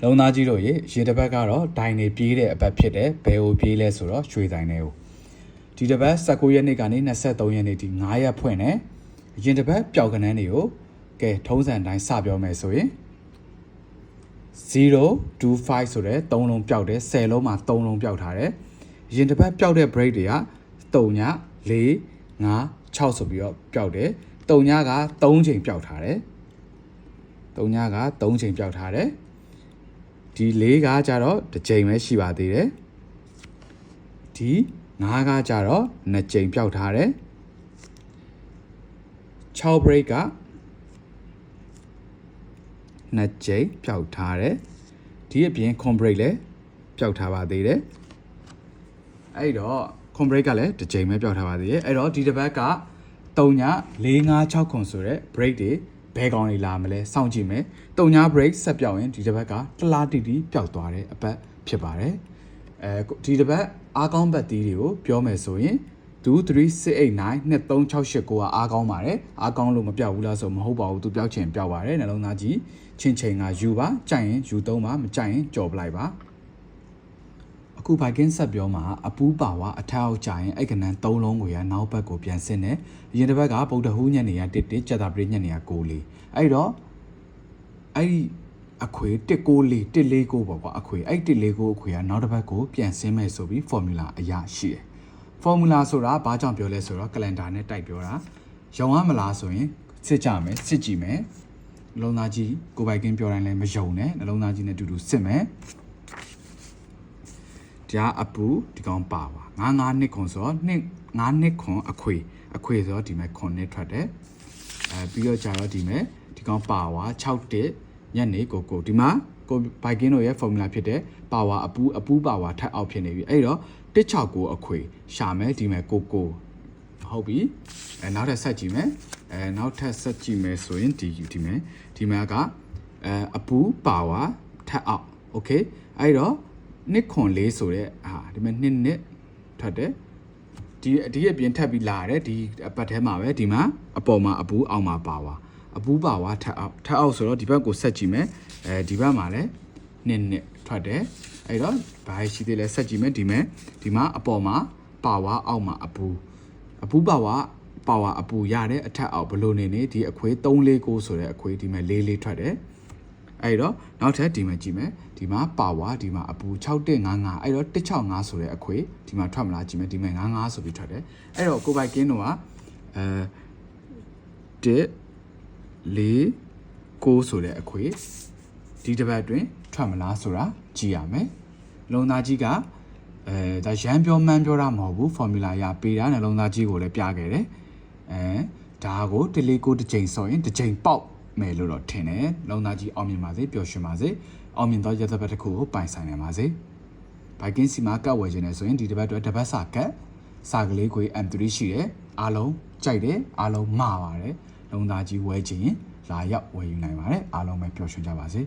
လုံသားကြီးတို့ရေရေတစ်ပတ်ကတော့ဒိုင်နေပြေးတဲ့အပတ်ဖြစ်တယ်ဘယ်ကိုပြေးလဲဆိုတော့ရွှေဒိုင်နေကိုဒီတစ်ပတ်19ရက်နေ့ကနေ23ရက်နေ့ဒီ9ရက်ဖွင့်တယ်ရင်တစ်ပတ်ပျောက်ကနန်းတွေကိုကဲထုံးစံတိုင်းစပြောမယ်ဆိုရင်025ဆိုတဲ့3လုံးပျောက်တယ်10လုံးမှာ3လုံးပျောက်ထားတယ်ရင်တစ်ပတ်ပျောက်တဲ့ break တွေက3ည4 5 6ဆိုပြီးတော့ပျောက်တယ်3ညက3ချိန်ပျောက်ထားတယ်3ညက3ချိန်ပျောက်ထားတယ်ဒီ4ကကြတော့တစ်ချိန်ပဲရှိပါသေးတယ်ဒီ5ကကြတော့2ချိန်ပျောက်ထားတယ်6 break က2ချိန်ပျောက်ထားတယ်ဒီအပြင် con break လည်းပျောက်ထားပါသေးတယ်အဲ့တော့ con break ကလည်းတစ်ချိန်ပဲပျောက်ထားပါသေးတယ်အဲ့တော့ဒီတစ်ပတ်က3ည4 5 6 con ဆိုတဲ့ break တွေဘယ်ကောင်တွေလာမလဲစောင့်ကြည့်မယ်3ည break ဆက်ပြောင်းရင်ဒီတစ်ပတ်ကတလားတီတီပျောက်သွားတဲ့အပတ်ဖြစ်ပါတယ်ဒီတစ်ပတ်အားကောင်းဘက်တီးတွေကိုပြောမယ်ဆိုရင်23689 23689ကအားကောင်းပါတယ်အားကောင်းလို့မပြောက်ဘူးလားဆိုမဟုတ်ပါဘူးသူပြောက်ချင်ပြောက်ပါတယ်နှလုံးသားကြီးချင်းချင်းကယူပါကြိုက်ရင်ယူ3ပါမကြိုက်ရင်ကြော်ပလိုက်ပါအခုဘိုက်ကင်းဆက်ပြောမှာအပူးပါဝါအထောက်ကြရင်အဲ့ကနန်း3လုံးကိုရနောက်ဘက်ကိုပြန်ဆင်းတယ်အရင်တစ်ဘက်ကဗုဒ္ဓဟူးညနေက1ကြက်တာပရိညနေက6လေးအဲ့တော့အဲ့ဒီအခွေ194 149ပေါ့ကွာအခွေအဲ့149အခွေကနောက်တစ်ဘက်ကိုပြန်ဆင်းမယ်ဆိုပြီး formula အရာရှိတယ် formula ဆိုတာဘာကြောင့်ပြောလဲဆိုတော့ calendar နဲ့တိုက်ပြောတာရုံရမလားဆိုရင်စစ်ကြမယ်စစ်ကြည့်မယ်နှလုံးသားကြီးကိုပိုက်ကင်းပြောတိုင်းလည်းမယုံနဲ့နှလုံးသားကြီးနဲ့အတူတူစစ်မယ်ဒါအပူဒီကောင်ပါပါ9နှစ်ခွန်ဆိုတော့9နှစ်ခွန်အခွေဆိုတော့ဒီမဲ့ခွန်နဲ့ထွက်တယ်ပြီးတော့ကြာတော့ဒီမဲ့ဒီကောင်ပါဝါ6တက်ညနေကိုဒီမှာကိုဘိုက်ကင်းတို့ရဲ့ formula ဖြစ်တဲ့ပါဝါအပူပါဝါထပ်အောက်ဖြစ်နေပြီအဲ့တော့169အခွေရှာမယ်ဒီမဲ့ကိုဟုတ်ပြီနောက်ထပ်ဆက်ကြည့်မယ်နောက်ထပ်ဆက်ကြည့်မယ်ဆိုရင်ဒီမဲ့ကအပူပါဝါထပ်အောက်โอเคအဲ့တော့နှစ်ခွန်4ဆိုတဲ့ဒီမဲ့နှစ်ထွက်တယ်ဒီအပြင်ထပ်ပြီးလာတယ်ဒီအပတ်ထဲမှာပဲဒီမှာအပေါ်မှာအပူအောက်မှာပါဝါအပူပါဝါထပ်အောက်ဆိုတော့ဒီဘက်ကိုဆက်ကြည့်မယ်ဒီဘက်မှာလည်းနှစ်ထွက်တယ်အဲ့တော့ဘာရှိသေးလဲဆက်ကြည့်မယ်ဒီမှာအပေါ်မှာပါဝါအောက်မှာအပူပါဝါအပူရတဲ့အထက်အောက်ဘလို့နေဒီအခွေ349ဆိုတဲ့အခွေဒီမှာ4ထွက်တယ်အဲ့တော့နောက်ထပ်ဒီမှာကြည့်မယ်ဒီမှာပါဝါဒီမှာအပူ6155အဲ့တော့165ဆိုတဲ့အခွေဒီမှာထွက်မလားကြည့်မယ်ဒီမှာ55ဆိုပြီးထွက်တယ်အဲ့တော့ကိုပိုက်ကင်းတို့က1 4 9ဆိုတဲ့အခွေဒီတစ်ပတ်အတွင်းထွက်မလားဆိုတာကြည့်ရမယ်လုံသားကြီးကဒါရန်ပြောမှန်းပြောတာမဟုတ်ဘူး formula ရပေးတာနှလုံးသားကြီးကိုလည်းပြခဲ့တယ်ဒါကို1 4 9တစ်ချိန်ဆိုရင်တစ်ချိန်ပေါက်မယ်လို့တော့ထင်တယ်လုံသားကြီးအောင်မြင်ပါစေပျော်ရွှင်ပါစေအောင်မြင်သောရသဘက်တစ်ခုကိုပိုင်ဆိုင်နိုင်ပါစေဘိုက်ကင်းစီမှာကတ်ဝယ်ခြင်းနဲ့ဆိုရင်ဒီတစ်ပတ်အတွက်တစ်ပတ်စာကတ်စာကလေးကို M3 ရှိတယ်အားလုံးကြိုက်တယ်အားလုံးမှာပါတယ်လုံသားကြီးဝယ်ခြင်းလာရောက်ဝယ်ယူနိုင်ပါတယ်အားလုံးပဲပျော်ရွှင်ကြပါစေ